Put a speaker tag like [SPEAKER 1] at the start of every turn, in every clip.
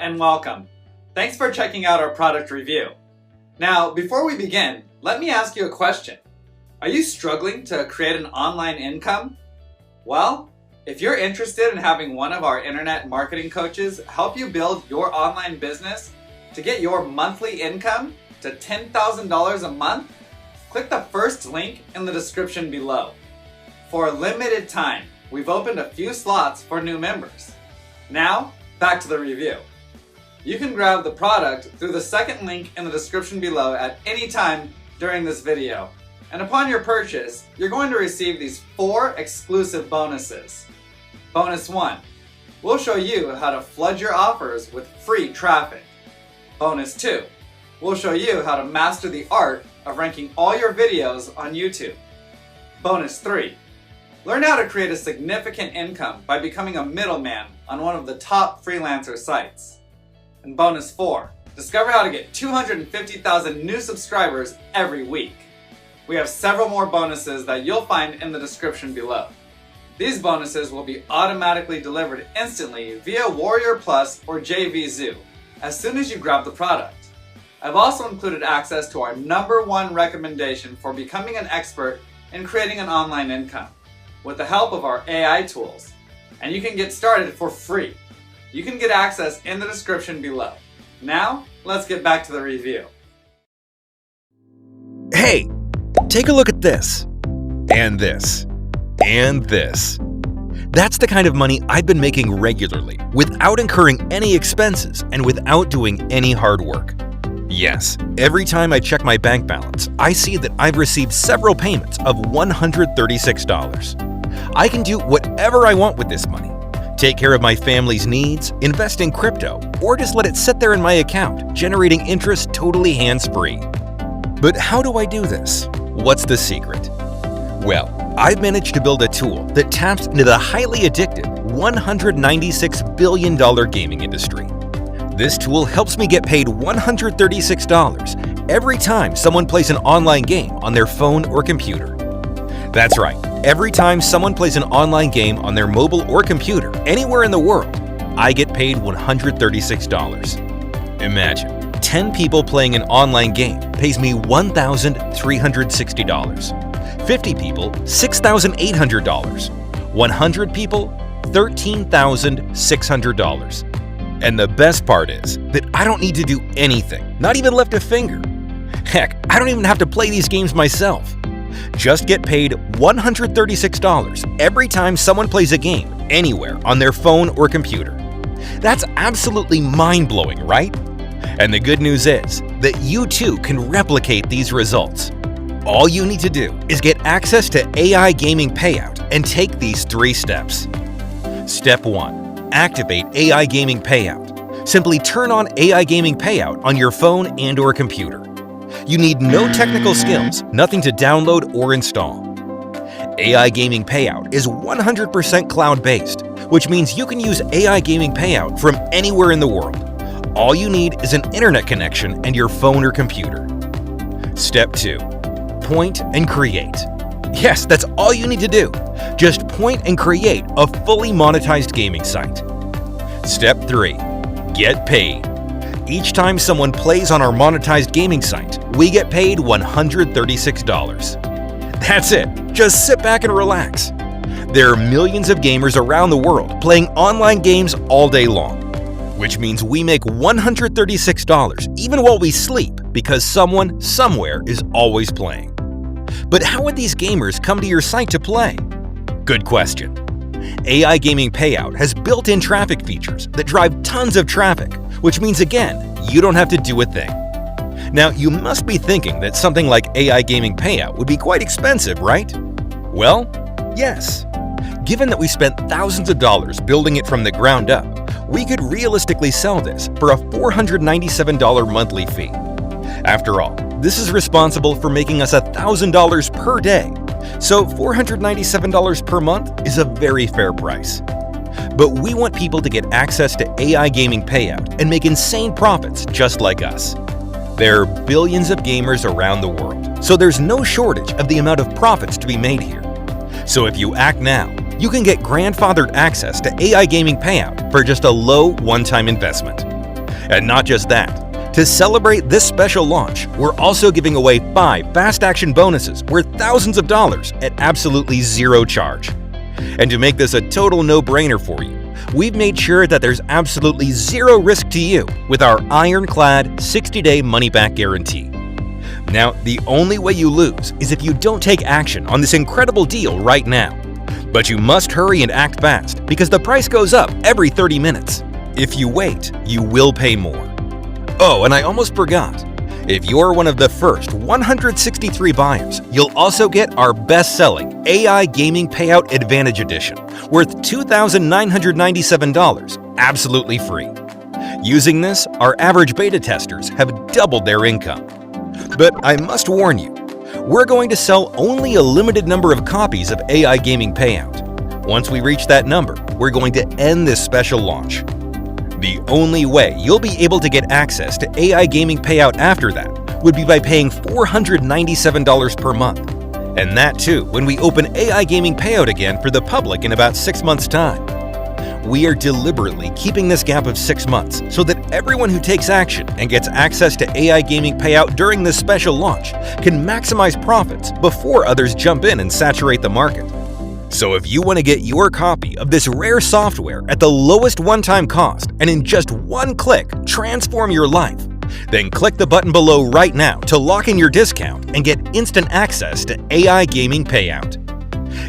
[SPEAKER 1] and welcome. Thanks for checking out our product review. Now, before we begin, let me ask you a question. Are you struggling to create an online income? Well, if you're interested in having one of our internet marketing coaches help you build your online business to get your monthly income to $10,000 a month, click the first link in the description below. For a limited time, we've opened a few slots for new members. Now, back to the review. You can grab the product through the second link in the description below at any time during this video. And upon your purchase, you're going to receive these 4 exclusive bonuses. Bonus 1. We'll show you how to flood your offers with free traffic. Bonus 2. We'll show you how to master the art of ranking all your videos on YouTube. Bonus 3. Learn how to create a significant income by becoming a middleman on one of the top freelancer sites. And bonus 4, discover how to get 250,000 new subscribers every week. We have several more bonuses that you'll find in the description below. These bonuses will be automatically delivered instantly via Warrior Plus or JVZoo as soon as you grab the product. I've also included access to our #1 recommendation for becoming an expert in creating an online income with the help of our AI tools. And you can get started for free. You can get access in the description below. Now, let's get back to the review.
[SPEAKER 2] Hey, take a look at this, and this, and this. That's the kind of money I've been making regularly, without incurring any expenses and without doing any hard work. Yes, every time I check my bank balance, I see that I've received several payments of $136. I can do whatever I want with this money. Take care of my family's needs, invest in crypto, or just let it sit there in my account, generating interest totally hands-free. But how do I do this? What's the secret? Well, I've managed to build a tool that taps into the highly addictive $196 billion gaming industry. This tool helps me get paid $136 every time someone plays an online game on their phone or computer. That's right. Every time someone plays an online game on their mobile or computer anywhere in the world, I get paid $136. Imagine, 10 people playing an online game pays me $1,360. 50 people, $6,800. 100 people, $13,600. And the best part is that I don't need to do anything, not even lift a finger. Heck, I don't even have to play these games myself. Just get paid $136 every time someone plays a game anywhere on their phone or computer. That's absolutely mind-blowing, right? And the good news is that you too can replicate these results. All you need to do is get access to AI Gaming Payout and take these 3 steps. Step 1. Activate AI Gaming Payout. Simply turn on AI Gaming Payout on your phone and/or computer. You need no technical skills, nothing to download or install. AI Gaming Payout is 100% cloud-based, which means you can use AI Gaming Payout from anywhere in the world. All you need is an internet connection and your phone or computer. Step 2. Point and create. Yes, that's all you need to do. Just point and create a fully monetized gaming site. Step 3. Get paid. Each time someone plays on our monetized gaming site, we get paid $136. That's it. Just sit back and relax. There are millions of gamers around the world playing online games all day long, which means we make $136 even while we sleep because someone somewhere is always playing. But how would these gamers come to your site to play? Good question. AI Gaming Payout has built-in traffic features that drive tons of traffic, which means, again, you don't have to do a thing. Now, you must be thinking that something like AI Gaming Payout would be quite expensive, right? Well, yes. Given that we spent thousands of dollars building it from the ground up, we could realistically sell this for a $497 monthly fee. After all, this is responsible for making us $1,000 per day, so $497 per month is a very fair price. But we want people to get access to AI Gaming Payout and make insane profits just like us. There are billions of gamers around the world, so there's no shortage of the amount of profits to be made here. So if you act now, you can get grandfathered access to AI Gaming Payout for just a low one-time investment. And not just that. To celebrate this special launch, we're also giving away 5 fast action bonuses worth thousands of dollars at absolutely zero charge. And to make this a total no-brainer for you, we've made sure that there's absolutely zero risk to you with our ironclad 60-day money-back guarantee. Now, the only way you lose is if you don't take action on this incredible deal right now. But you must hurry and act fast because the price goes up every 30 minutes. If you wait, you will pay more. Oh, and I almost forgot. If you're one of the first 163 buyers, you'll also get our best-selling AI Gaming Payout Advantage Edition, worth $2,997, absolutely free. Using this, our average beta testers have doubled their income. But I must warn you, we're going to sell only a limited number of copies of AI Gaming Payout. Once we reach that number, we're going to end this special launch. The only way you'll be able to get access to AI Gaming Payout after that would be by paying $497 per month. And that too when we open AI Gaming Payout again for the public in about 6 months' time. We are deliberately keeping this gap of 6 months so that everyone who takes action and gets access to AI Gaming Payout during this special launch can maximize profits before others jump in and saturate the market. So if you want to get your copy of this rare software at the lowest one-time cost and in just one click transform your life, then click the button below right now to lock in your discount and get instant access to AI Gaming Payout.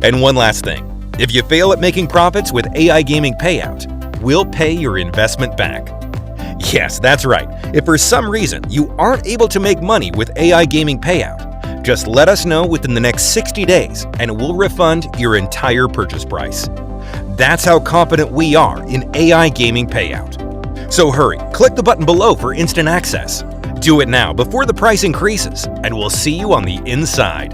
[SPEAKER 2] And one last thing, if you fail at making profits with AI Gaming Payout, we'll pay your investment back. Yes, that's right. If for some reason you aren't able to make money with AI Gaming Payout, just let us know within the next 60 days and we'll refund your entire purchase price. That's how confident we are in AI Gaming Payout. So hurry, click the button below for instant access. Do it now before the price increases, and we'll see you on the inside.